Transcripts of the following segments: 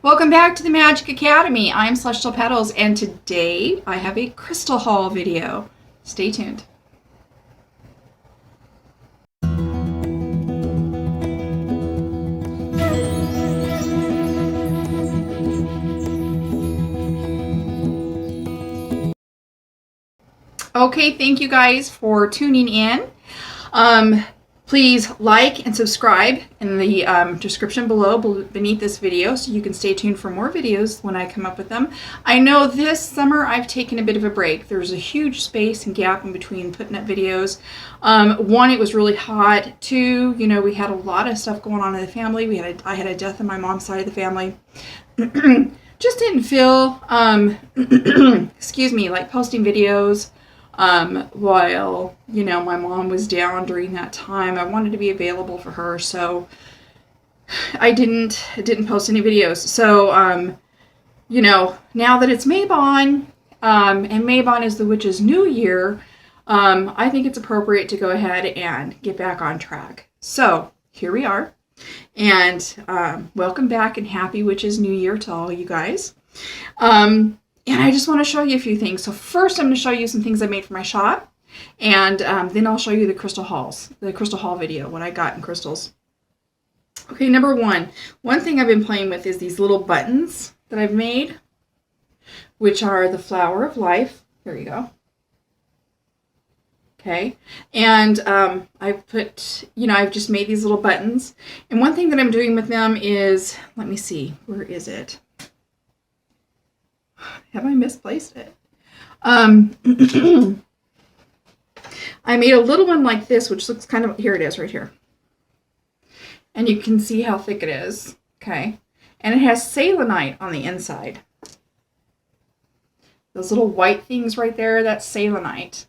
Welcome back to the Magic Academy. I'm Celestial Petals, and today I have a crystal haul video. Stay tuned. Okay, thank you guys for tuning in. Please like and subscribe in the description below beneath this video so you can stay tuned for more videos when I come up with them. I know this summer I've taken a bit of a break. There's a huge space and gap in between putting up videos. One, it was really hot. Two, we had a lot of stuff going on in the family. I had a death on my mom's side of the family. Just didn't feel, excuse me, like posting videos. While, my mom was down during that time. I wanted to be available for her, so I didn't post any videos. So, now that it's Maybon, and Maybon is the witch's new year, I think it's appropriate to go ahead and get back on track. So, here we are, and welcome back and happy witch's new year to all you guys. And I just want to show you a few things. So first I'm going to show you some things I made for my shop. And then I'll show you the crystal haul video, what I got in crystals. Okay, number one. One thing I've been playing with is these little buttons that I've made, which are the flower of life. There you go. Okay, and I've just made these little buttons. And one thing that I'm doing with them is, let me see, where is it? Have I misplaced it? I made a little one like this, which looks kind of, here it is right here. And you can see how thick it is, okay? And it has selenite on the inside. Those little white things right there, that's selenite.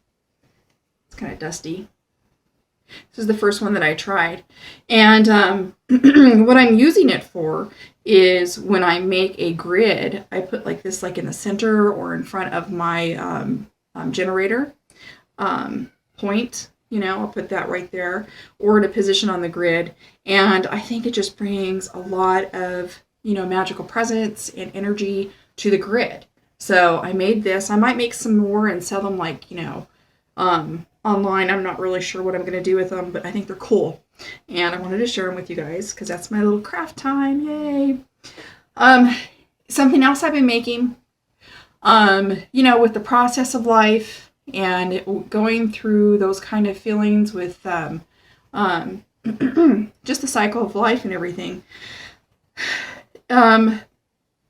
It's kind of dusty. This is the first one that I tried. And what I'm using it for is when I make a grid, I put like this like in the center or in front of my generator point. I'll put that right there or in a position on the grid. And I think it just brings a lot of, magical presence and energy to the grid. So I made this. I might make some more and sell them like, online. I'm not really sure what I'm going to do with them, but I think they're cool. And I wanted to share them with you guys because that's my little craft time. Yay. Something else I've been making, with the process of life and going through those kind of feelings with just the cycle of life and everything.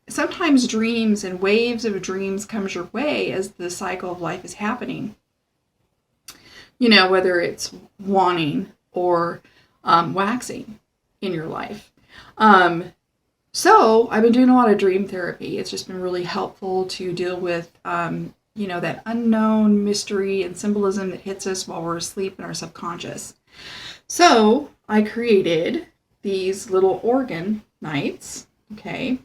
Sometimes dreams and waves of dreams comes your way as the cycle of life is happening. Whether it's wanting or waxing in your life. So I've been doing a lot of dream therapy. It's just been really helpful to deal with, that unknown mystery and symbolism that hits us while we're asleep in our subconscious. So I created these little organ nights, okay,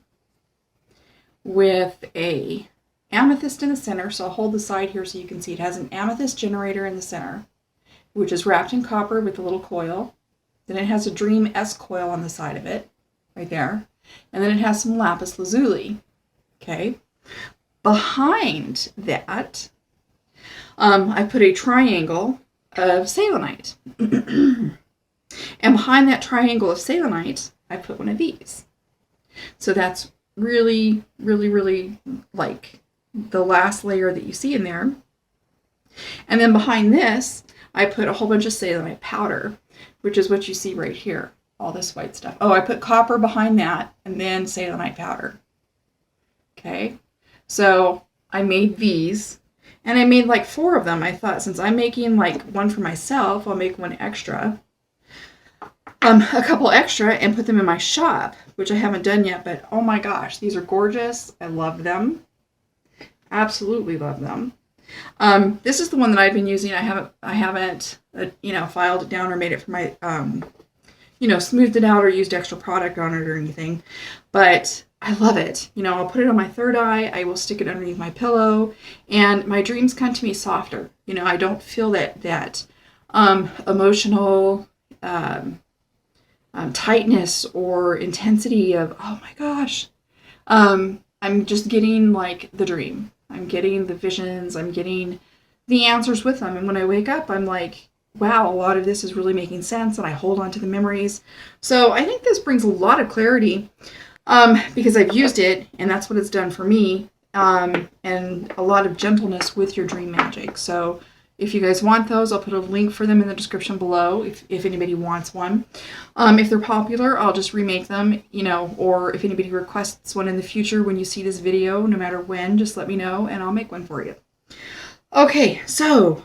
with a amethyst in the center. So I'll hold the side here so you can see it has an amethyst generator in the center, which is wrapped in copper with a little coil. Then it has a Dream S coil on the side of it, right there. And then it has some lapis lazuli, okay? Behind that, I put a triangle of selenite. And behind that triangle of selenite, I put one of these. So that's really, really, really like the last layer that you see in there. And then behind this, I put a whole bunch of selenite powder, which is what you see right here, all this white stuff. Oh, I put copper behind that and then selenite powder. Okay, so I made these, and I made like 4 of them. I thought since I'm making like one for myself, I'll make one extra, a couple extra, and put them in my shop, which I haven't done yet, but oh my gosh, these are gorgeous. I love them. Absolutely love them. This is the one that I've been using. I haven't filed it down or made it for my, smoothed it out or used extra product on it or anything, but I love it. I'll put it on my third eye. I will stick it underneath my pillow, and my dreams come to me softer. I don't feel that emotional tightness or intensity of, oh my gosh, I'm just getting like the dream. I'm getting the visions. I'm getting the answers with them. And when I wake up, I'm like, wow, a lot of this is really making sense. And I hold on to the memories. So I think this brings a lot of clarity because I've used it, and that's what it's done for me. And a lot of gentleness with your dream magic. So if you guys want those, I'll put a link for them in the description below if anybody wants one. If they're popular, I'll just remake them, you know, or if anybody requests one in the future when you see this video, no matter when, just let me know and I'll make one for you. Okay, so,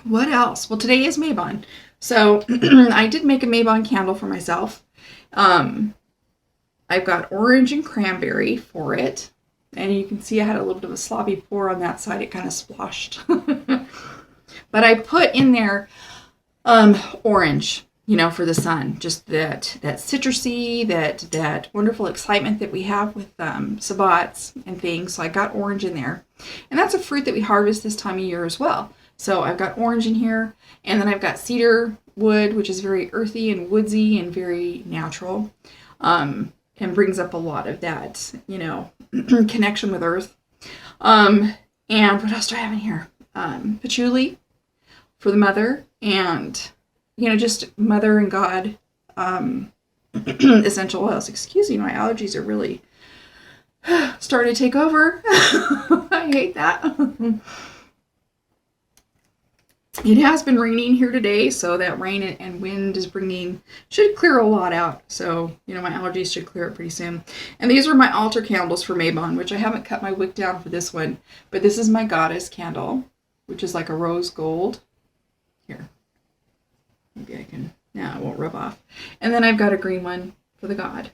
what else? Well, today is Maybon. So I did make a Maybon candle for myself. I've got orange and cranberry for it. And you can see I had a little bit of a sloppy pour on that side. It kind of splashed. But I put in there orange, you know, for the sun. Just that citrusy, that wonderful excitement that we have with sabbats and things. So I got orange in there. And that's a fruit that we harvest this time of year as well. So I've got orange in here. And then I've got cedar wood, which is very earthy and woodsy and very natural. And brings up a lot of that, you know, connection with earth. And what else do I have in here? Patchouli for the mother, and, you know, just mother and God essential oils. Excuse me, my allergies are really starting to take over. I hate that. It has been raining here today, so that rain and wind is should clear a lot out. So, you know, my allergies should clear up pretty soon. And these are my altar candles for Maybon, which I haven't cut my wick down for this one. But this is my goddess candle, which is like a rose gold. Here. Maybe I can, no, it won't rub off. And then I've got a green one for the god.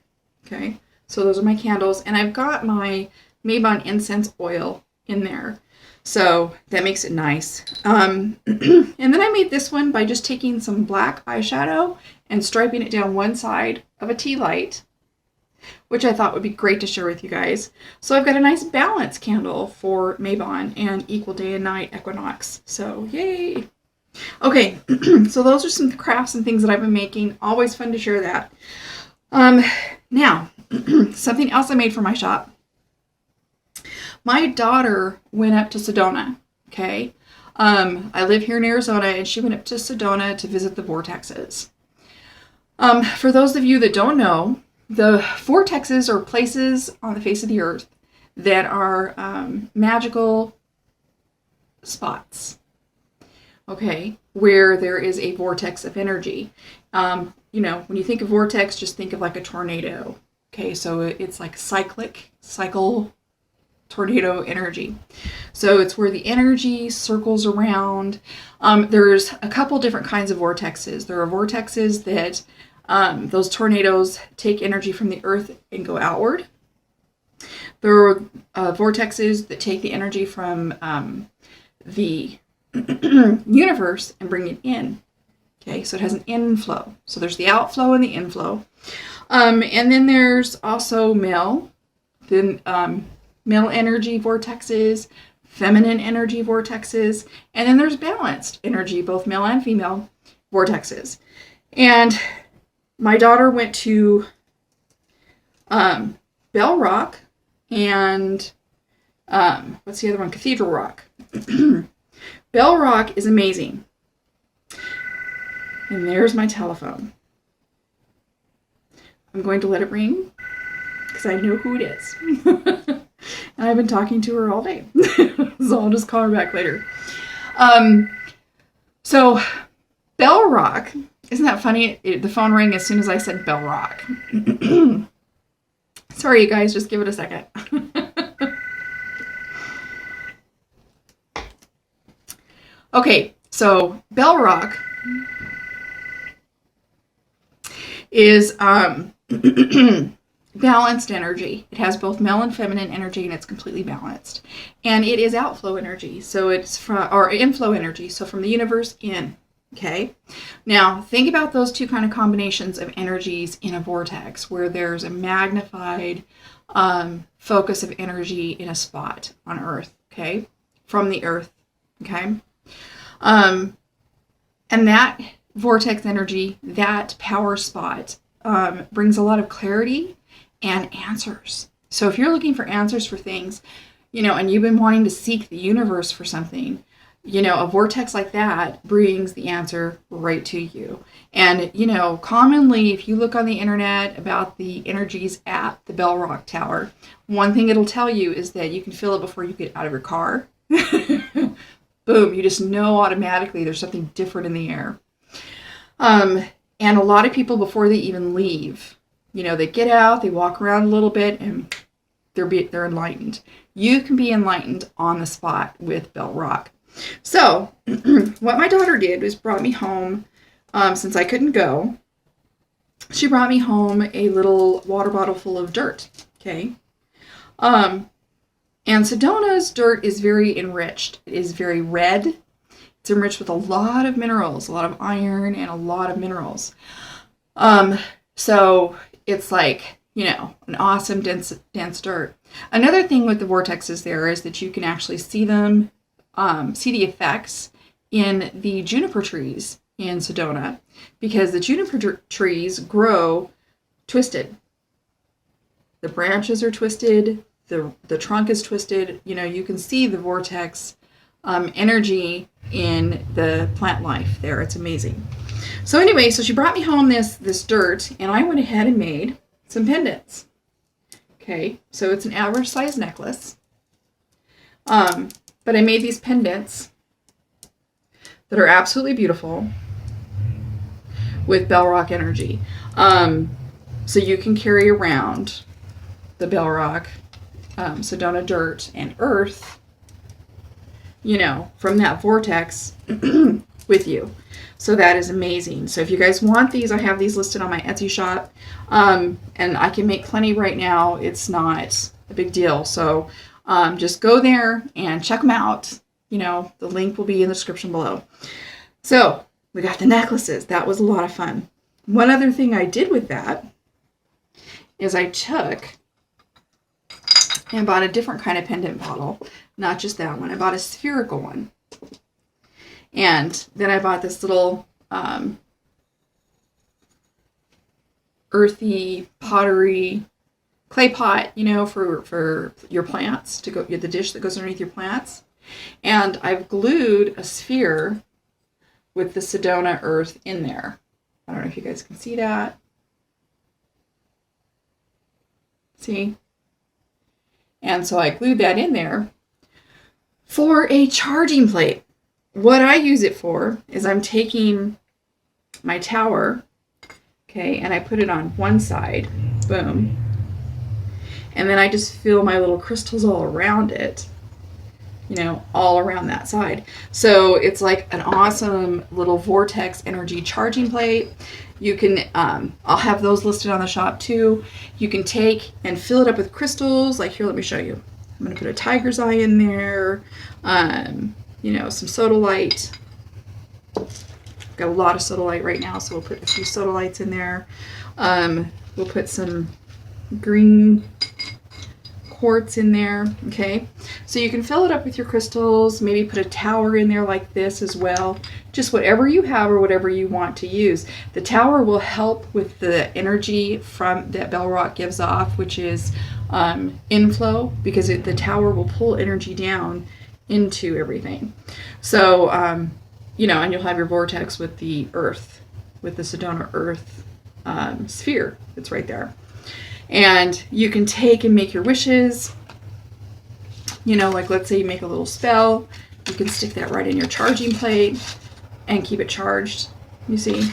Okay, so those are my candles. And I've got my Maybon incense oil in there. So that makes it nice. And then I made this one by just taking some black eyeshadow and striping it down one side of a tea light, which I thought would be great to share with you guys. So I've got a nice balance candle for Maybon and equal day and night equinox. So yay. Okay, so those are some crafts and things that I've been making. Always fun to share that. Now, something else I made for my shop. My daughter went up to SEDONA, okay? I live here in Arizona, and she went up to SEDONA to visit the vortexes. For those of you that don't know, the vortexes are places on the face of the earth that are magical spots, okay, where there is a vortex of energy. You know, when you think of vortex, just think of like a tornado, okay? So it's like cycle tornado energy. So it's where the energy circles around. There's a couple different kinds of vortexes. There are vortexes that those tornadoes take energy from the earth and go outward. There are vortexes that take the energy from the universe and bring it in. Okay, so it has an inflow. So there's the outflow and the inflow. And then there's also male energy vortexes, feminine energy vortexes, and then there's balanced energy, both male and female vortexes. And my daughter went to Bell Rock and what's the other one? Cathedral Rock. Bell Rock is amazing. And there's my telephone. I'm going to let it ring because I know who it is. And I've been talking to her all day. So I'll just call her back later. So Bell Rock, isn't that funny? The phone rang as soon as I said Bell Rock. Sorry, you guys, just give it a second. Okay, so Bell Rock is balanced energy. It has both male and feminine energy, and it's completely balanced. And it is outflow energy, so it's or inflow energy, so from the universe in. Okay, now think about those two kind of combinations of energies in a vortex where there's a magnified focus of energy in a spot on Earth, okay, from the Earth, okay, and that vortex energy, that power spot, brings a lot of clarity and answers. So if you're looking for answers for things, and you've been wanting to seek the universe for something, a vortex like that brings the answer right to you. And, commonly, if you look on the internet about the energies at the Bell Rock Tower, one thing it'll tell you is that you can feel it before you get out of your car. Boom, you just know automatically there's something different in the air. And a lot of people, before they even leave, they get out, they walk around a little bit, and they're enlightened. You can be enlightened on the spot with Bell Rock. So what my daughter did was brought me home, since I couldn't go, she brought me home a little water bottle full of dirt, okay? And SEDONA's dirt is very enriched. It is very red. It's enriched with a lot of minerals, a lot of iron and a lot of minerals. So it's like, an awesome dense dirt. Another thing with the vortexes there is that you can actually see them, see the effects in the juniper trees in SEDONA, because the juniper trees grow twisted. The branches are twisted, the trunk is twisted. You can see the vortex energy in the plant life there. It's amazing. So anyway, so she brought me home this dirt, and I went ahead and made some pendants. Okay, so it's an average size necklace. But I made these pendants that are absolutely beautiful with Bell Rock energy. So you can carry around the Bell Rock, SEDONA dirt and earth, from that vortex with you. So that is amazing. So if you guys want these, I have these listed on my Etsy shop. And I can make plenty right now. It's not a big deal. So just go there and check them out. The link will be in the description below. So we got the necklaces. That was a lot of fun. One other thing I did with that is I took and bought a different kind of pendant bottle. Not just that one. I bought a spherical one. And then I bought this little earthy pottery clay pot, for your plants, to go, the dish that goes underneath your plants. And I've glued a sphere with the SEDONA earth in there. I don't know if you guys can see that. See? And so I glued that in there for a charging plate. What I use it for is I'm taking my tower, okay, and I put it on one side, boom, and then I just fill my little crystals all around it, all around that side. So it's like an awesome little vortex energy charging plate. You can, I'll have those listed on the shop too. You can take and fill it up with crystals. Like here, let me show you. I'm going to put a tiger's eye in there. Some sodalite. Got a lot of sodalite right now, so we'll put a few sodalites in there. We'll put some green quartz in there, okay? So you can fill it up with your crystals, maybe put a tower in there like this as well. Just whatever you have or whatever you want to use. The tower will help with the energy from that Bell Rock gives off, which is inflow, because the tower will pull energy down into everything. So, and you'll have your vortex with the earth, with the SEDONA earth sphere that's right there. And you can take and make your wishes. Like let's say you make a little spell, you can stick that right in your charging plate and keep it charged. You see?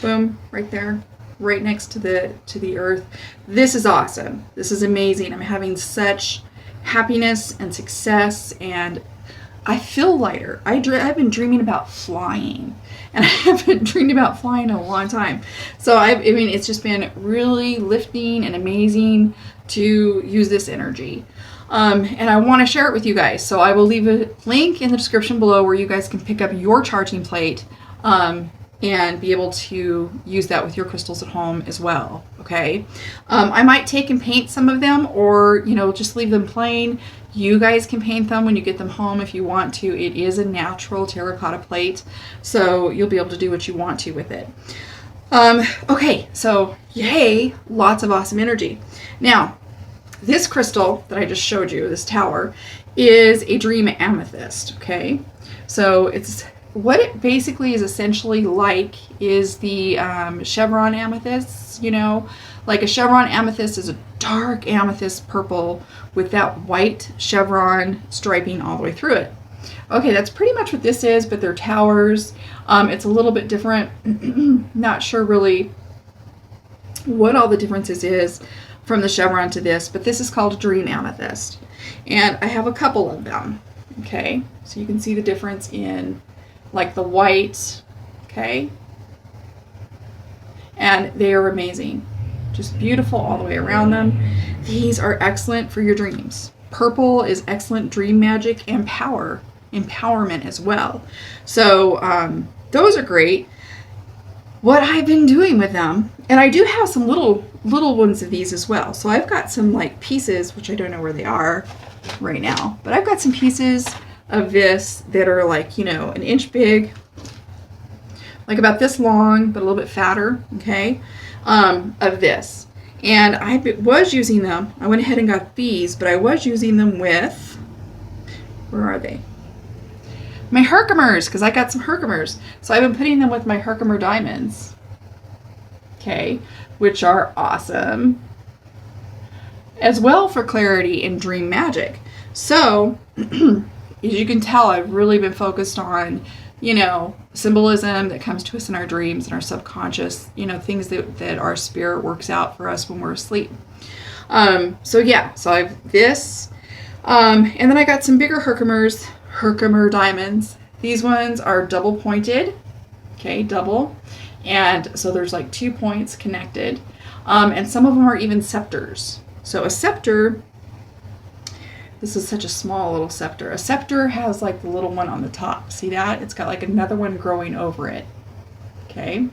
Boom, right there, right next to the earth. This is awesome. This is amazing. I'm having such happiness and success, and I feel lighter. I've been dreaming about flying, and I haven't dreamed about flying in a long time. So I mean, it's just been really lifting and amazing to use this energy. And I want to share it with you guys. So I will leave a link in the description below where you guys can pick up your charging plate and be able to use that with your crystals at home as well. Okay. I might take and paint some of them, or, just leave them plain. You guys can paint them when you get them home if you want to. It is a natural terracotta plate, so you'll be able to do what you want to with it. Okay, so yay, lots of awesome energy. Now, this crystal that I just showed you, this tower, is a dream amethyst, okay? So it's what it basically is essentially like is the chevron amethysts, you know? Like a chevron amethyst is a dark amethyst purple with that white chevron striping all the way through it. Okay, that's pretty much what this is, but they're towers. It's a little bit different. Not sure really what all the differences is from the chevron to this, but this is called a dream amethyst. And I have a couple of them, okay? So you can see the difference in like the white, okay? And they are amazing. Just beautiful all the way around them. These are excellent for your dreams. Purple is excellent dream magic and empowerment as well. So those are great. What I've been doing with them, and I do have some little ones of these as well. So I've got some like pieces, which I don't know where they are right now, but I've got some pieces of this that are like, you know, an inch big, like about this long, but a little bit fatter, okay, of this. And I was using them, I went ahead and got these, but I was using them with, where are they? My Herkimers, because I got some Herkimers. So I've been putting them with my Herkimer diamonds, okay, which are awesome as well for clarity and dream magic. So as you can tell, I've really been focused on, you know, symbolism that comes to us in our dreams and our subconscious, you know, things that our spirit works out for us when we're asleep. So yeah, so I've this, and then I got some bigger Herkimer diamonds. These ones are double pointed, okay, double, and so there's like 2 points connected, and some of them are even scepters. So a scepter, this is such a small little scepter. A scepter has like the little one on the top. See that? It's got like another one growing over it, okay?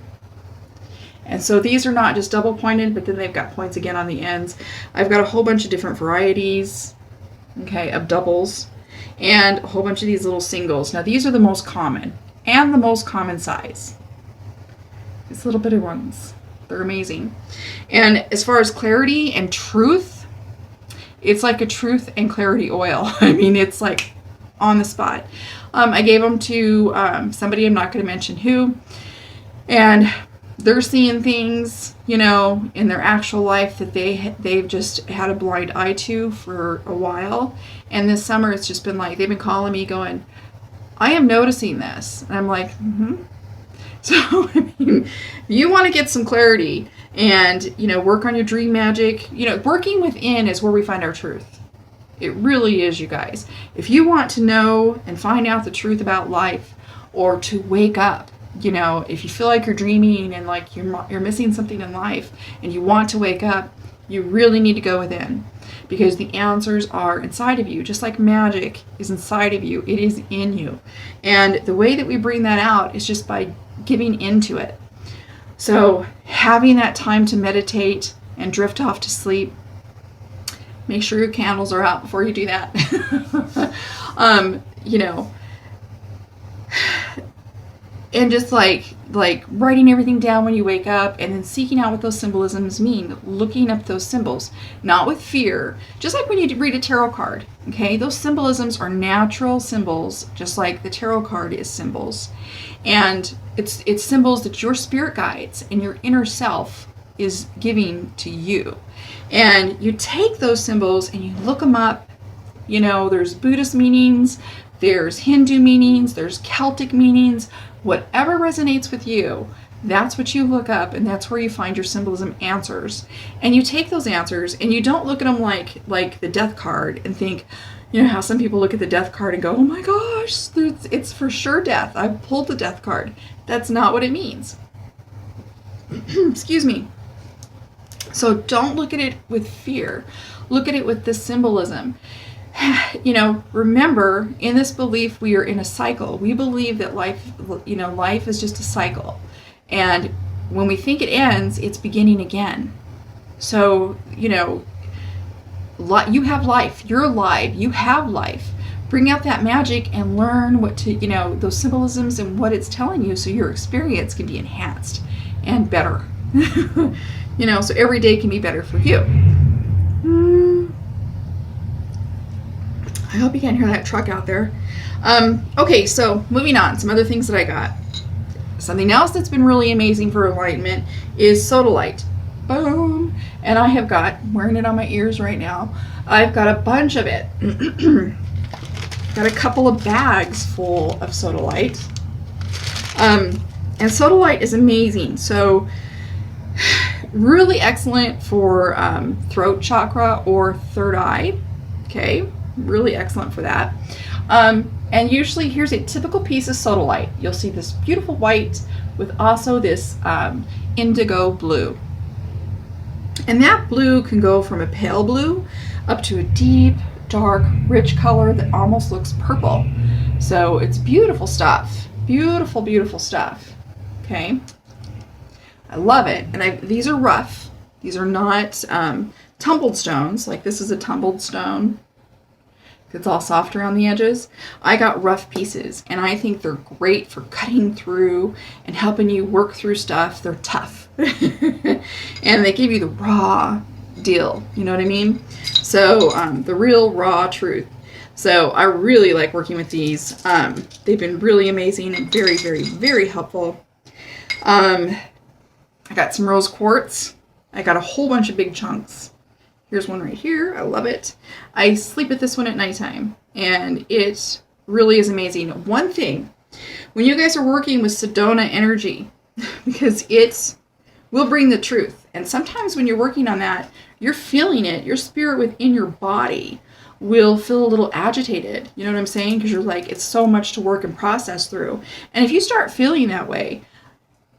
And so these are not just double pointed, but then they've got points again on the ends. I've got a whole bunch of different varieties, okay, of doubles, and a whole bunch of these little singles. Now these are the most common and the most common size. These little bitty ones, they're amazing. And as far as clarity and truth, it's like a truth and clarity oil. I mean, it's like on the spot. I gave them to somebody, I'm not going to mention who, and they're seeing things, you know, in their actual life that they've just had a blind eye to for a while. And this summer it's just been like, they've been calling me going, I am noticing this. And I'm like, mm-hmm. So, I mean, if you want to get some clarity and, you know, work on your dream magic, you know, working within is where we find our truth. It really is, you guys. If you want to know and find out the truth about life, or to wake up, you know, if you feel like you're dreaming and like you're missing something in life and you want to wake up, you really need to go within, because the answers are inside of you. Just like magic is inside of you, it is in you. And the way that we bring that out is just by giving into it. So having that time to meditate and drift off to sleep, make sure your candles are out before you do that. You know, and just like writing everything down when you wake up, and then seeking out what those symbolisms mean, looking up those symbols, not with fear, just like when you read a tarot card, okay? Those symbolisms are natural symbols, just like the tarot card is symbols. And it's symbols that your spirit guides and your inner self is giving to you. And you take those symbols and you look them up. You know, there's Buddhist meanings, there's Hindu meanings, there's Celtic meanings. Whatever resonates with you, that's what you look up, and that's where you find your symbolism answers. And you take those answers and you don't look at them like the death card and think, you know how some people look at the death card and go, oh my gosh, it's for sure death. I pulled the death card. That's not what it means. Excuse me. So don't look at it with fear. Look at it with the symbolism. You know, remember, in this belief, we are in a cycle. We believe that life, you know, life is just a cycle. And when we think it ends, it's beginning again. So, you know, you have life. You're alive. You have life. Bring out that magic and learn what to, you know, those symbolisms and what it's telling you, so your experience can be enhanced. and better. You know, so every day can be better for you. I hope you can't hear that truck out there. Okay, so moving on, some other things that I got. Something else that's been really amazing for enlightenment is sodalite. Boom! And I have got, I'm wearing it on my ears right now, I've got a bunch of it. Got a couple of bags full of sodalite. And sodalite is amazing. So really excellent for throat chakra or third eye. Okay, really excellent for that. And usually here's a typical piece of sodalite. You'll see this beautiful white with also this indigo blue. And that blue can go from a pale blue up to a deep, dark, rich color that almost looks purple. So it's beautiful stuff. Beautiful, beautiful stuff. Okay. I love it. And these are rough. These are not tumbled stones. Like this is a tumbled stone. It's all soft around the edges. I got rough pieces, and I think they're great for cutting through and helping you work through stuff. They're tough. And they give you the raw deal. You know what I mean? So the real raw truth. So I really like working with these. They've been really amazing and very, very, very helpful. I got some rose quartz. I got a whole bunch of big chunks. Here's one right here. I love it. I sleep with this one at nighttime, and it really is amazing. One thing, when you guys are working with SEDONA energy, because it will bring the truth, and sometimes when you're working on that, you're feeling it. Your spirit within your body will feel a little agitated. You know what I'm saying? Because you're like, it's so much to work and process through. And if you start feeling that way,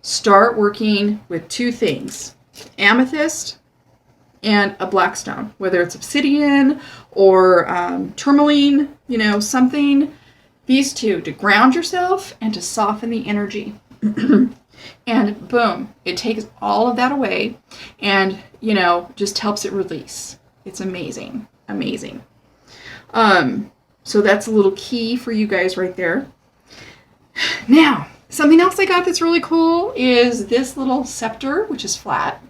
start working with two things: amethyst and a black stone, whether it's obsidian or tourmaline, you know, something. These two, to ground yourself and to soften the energy. And boom, it takes all of that away and, you know, just helps it release. It's amazing, amazing. So that's a little key for you guys right there. Now, something else I got that's really cool is this little scepter, which is flat.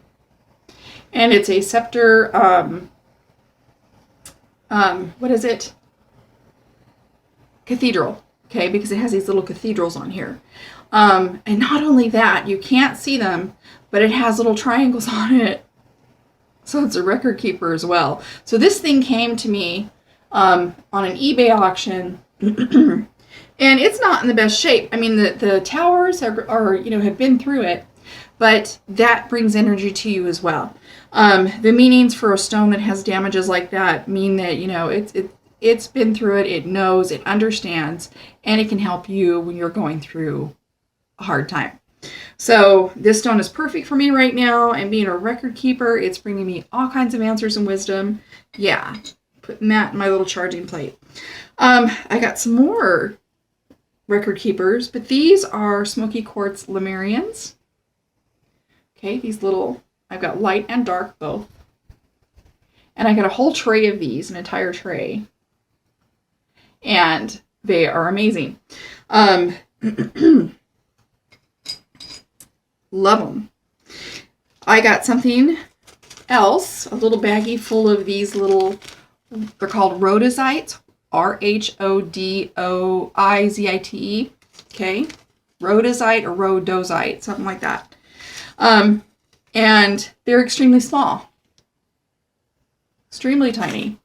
And it's a scepter, what is it? Cathedral, okay, because it has these little cathedrals on here. And not only that, you can't see them, but it has little triangles on it. So it's a record keeper as well. So this thing came to me on an eBay auction, and it's not in the best shape. I mean, the towers are, you know, have been through it, but that brings energy to you as well. The meanings for a stone that has damages like that mean that, you know, it's been through it, it knows, it understands, and it can help you when you're going through a hard time. So this stone is perfect for me right now, and being a record keeper, it's bringing me all kinds of answers and wisdom. Yeah, putting that in my little charging plate. I got some more record keepers, but these are smoky quartz Lemurians. Okay, these little, I've got light and dark both. And I got a whole tray of these, an entire tray. And they are amazing. Love them. I got something else, a little baggie full of these little, they're called rhodozite, R-H-O-D-O-I-Z-I-T-E. Okay, rhodozite or rhodozite, something like that. And they're extremely small. Extremely tiny.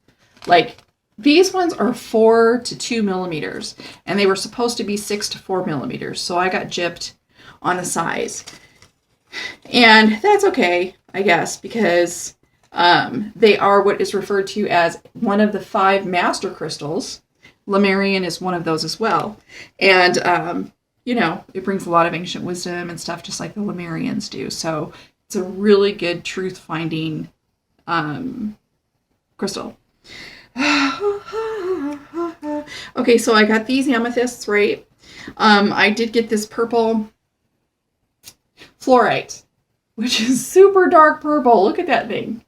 Like, these ones are 4 to 2 millimeters, and they were supposed to be 6 to 4 millimeters, so I got gypped on the size. And that's okay, I guess, because they are what is referred to as one of the 5 master crystals. Lemurian is one of those as well. And, you know, it brings a lot of ancient wisdom and stuff, just like the Lemurians do. So it's a really good truth-finding crystal. Okay, so I got these amethysts, right? I did get this purple fluorite, which is super dark purple. Look at that thing.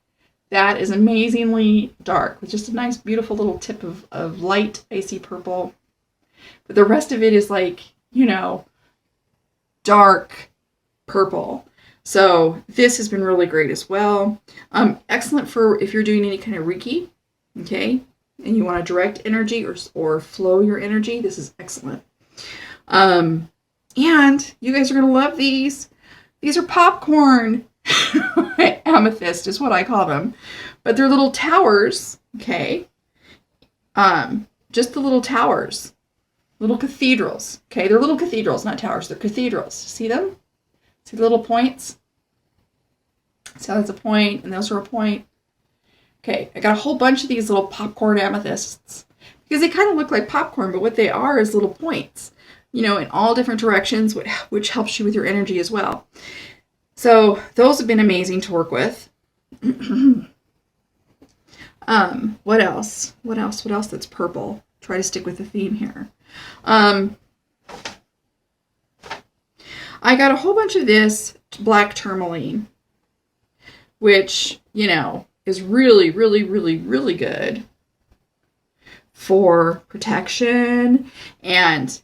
That is amazingly dark, with just a nice, beautiful little tip of light, icy purple. But the rest of it is like, you know, dark purple. So this has been really great as well. Excellent for if you're doing any kind of Reiki, okay, and you want to direct energy or flow your energy. This is excellent. And you guys are going to love these. These are popcorn. Amethyst is what I call them. But they're little towers, okay? Just the little towers. Little cathedrals, okay? They're little cathedrals, not towers. They're cathedrals. See them? See the little points? So that's a point, and those are a point. Okay, I got a whole bunch of these little popcorn amethysts because they kind of look like popcorn, but what they are is little points, you know, in all different directions, which helps you with your energy as well. So those have been amazing to work with. What else? What else that's purple? Try to stick with the theme here. I got a whole bunch of this black tourmaline, which, you know, is really, really, really, really good for protection, and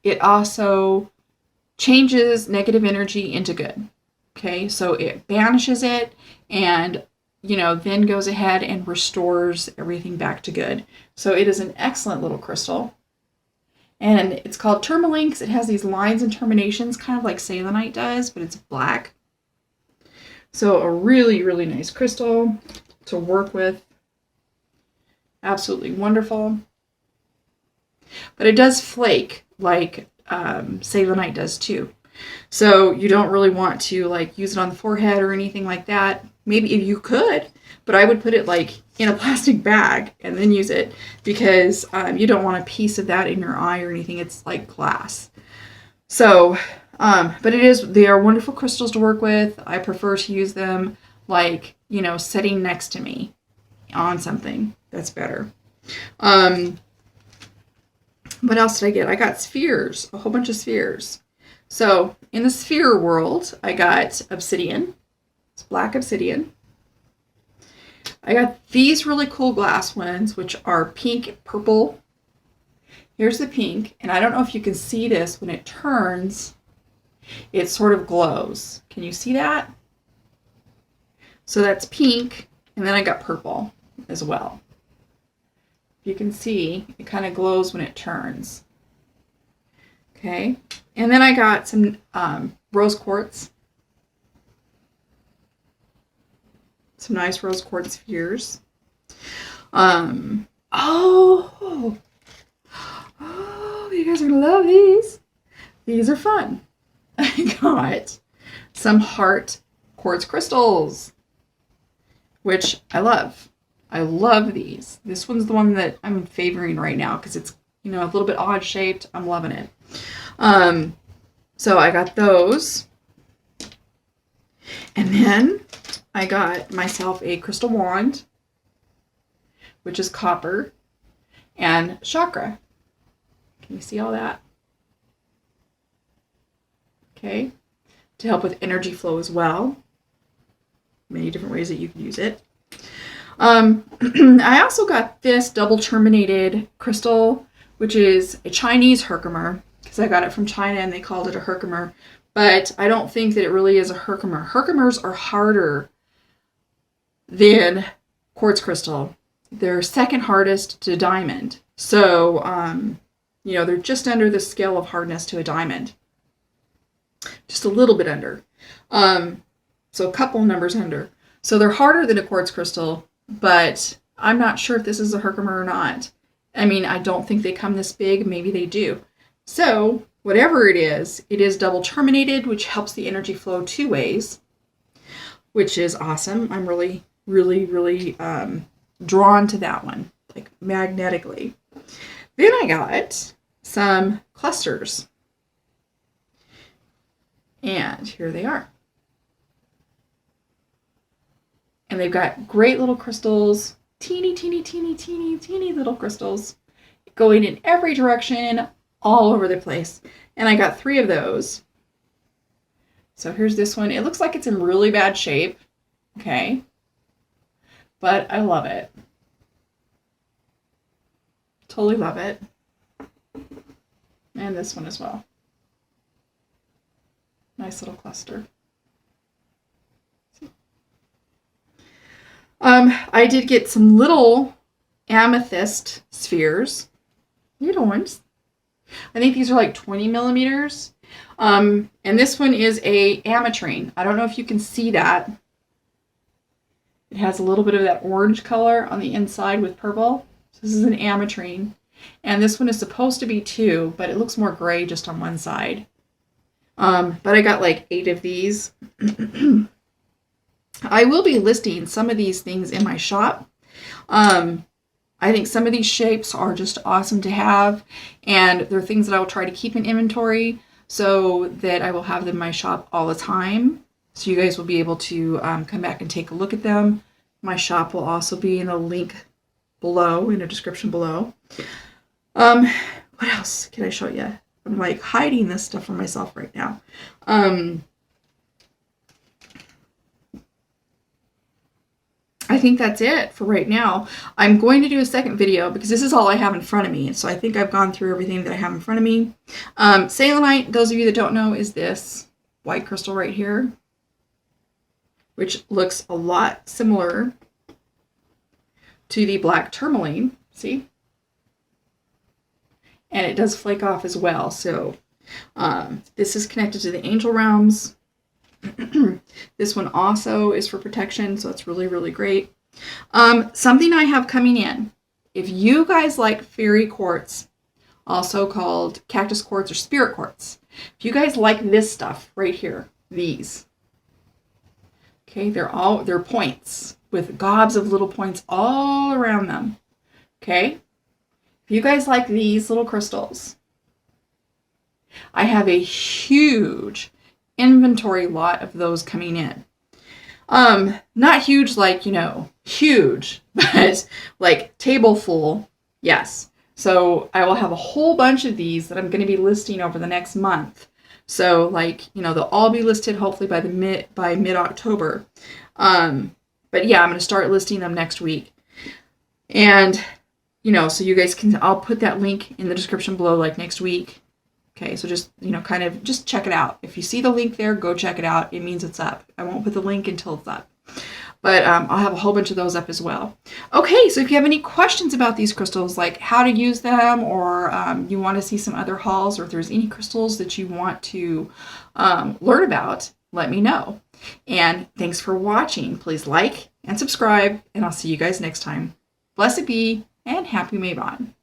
it also changes negative energy into good. Okay, so it banishes it and, you know, then goes ahead and restores everything back to good. So it is an excellent little crystal. And it's called tourmaline because it has these lines and terminations, kind of like selenite does, but it's black. So a really, really nice crystal to work with. Absolutely wonderful. But it does flake like selenite does too. So you don't really want to like use it on the forehead or anything like that. Maybe if you could, but I would put it like in a plastic bag and then use it because you don't want a piece of that in your eye or anything. It's like glass. So, but they are wonderful crystals to work with. I prefer to use them like, you know, sitting next to me on something. That's better. What else did I get? I got spheres, a whole bunch of spheres. So in the sphere world, I got obsidian. It's black obsidian. I got these really cool glass ones, which are pink, purple. Here's the pink, and I don't know if you can see this when it turns, it sort of glows. Can you see that? So that's pink, and then I got purple as well. You can see it kind of glows when it turns. Okay, and then I got some rose quartz. Some nice rose quartz spheres. Oh, you guys are gonna love these. These are fun. I got some heart quartz crystals, which I love. I love these. This one's the one that I'm favoring right now because it's, you know, a little bit odd shaped. I'm loving it. So I got those. And then I got myself a crystal wand, which is copper, and chakra. Can you see all that? Okay. To help with energy flow as well. Many different ways that you can use it. I also got this double terminated crystal, which is a Chinese Herkimer, because I got it from China and they called it a Herkimer, but I don't think that it really is a Herkimer. Herkimers are harder than quartz crystal. They're second hardest to diamond. So, you know, they're just under the scale of hardness to a diamond. Just a little bit under. So a couple numbers under. So they're harder than a quartz crystal, but I'm not sure if this is a Herkimer or not. I mean, I don't think they come this big. Maybe they do. So whatever it is double terminated, which helps the energy flow two ways, which is awesome. I'm really, really, really drawn to that one, like magnetically. Then I got some clusters. And here they are. And they've got great little crystals, teeny, teeny, teeny, teeny, teeny little crystals going in every direction, all over the place. And I got 3 of those. So here's this one. It looks like it's in really bad shape. Okay. But I love it. Totally love it. And this one as well. Nice little cluster. I did get some little amethyst spheres. Little ones. I think these are like 20 millimeters. And this one is a ametrine. I don't know if you can see that. It has a little bit of that orange color on the inside with purple. So this is an ametrine. And this one is supposed to be 2, but it looks more gray just on one side. But I got like 8 of these. I will be listing some of these things in my shop. I think some of these shapes are just awesome to have, and they're things that I will try to keep in inventory so that I will have them in my shop all the time. So you guys will be able to come back and take a look at them. My shop will also be in a link below, in a description below. What else can I show you? I'm like hiding this stuff from myself right now. I think that's it for right now. I'm going to do a second video because this is all I have in front of me. So I think I've gone through everything that I have in front of me. Selenite, those of you that don't know, is this white crystal right here, which looks a lot similar to the black tourmaline. See? And it does flake off as well. So this is connected to the angel realms. This one also is for protection, so it's really, really great. Something I have coming in. If you guys like fairy quartz, also called cactus quartz or spirit quartz, if you guys like this stuff right here, these, okay, they're points with gobs of little points all around them. Okay, if you guys like these little crystals, I have a huge inventory lot of those coming in. Not huge like, you know, huge, but like table full, yes. So I will have a whole bunch of these that I'm going to be listing over the next month. So like, you know, they'll all be listed hopefully by mid-October. But yeah, I'm going to start listing them next week. And, you know, so you guys can, I'll put that link in the description below like next week. Okay, so just, you know, kind of just check it out. If you see the link there, go check it out. It means it's up. I won't put the link until it's up. But I'll have a whole bunch of those up as well. Okay, so if you have any questions about these crystals, like how to use them, or you want to see some other hauls, or if there's any crystals that you want to learn about, let me know. And thanks for watching. Please like and subscribe, and I'll see you guys next time. Blessed be, and happy Mayon.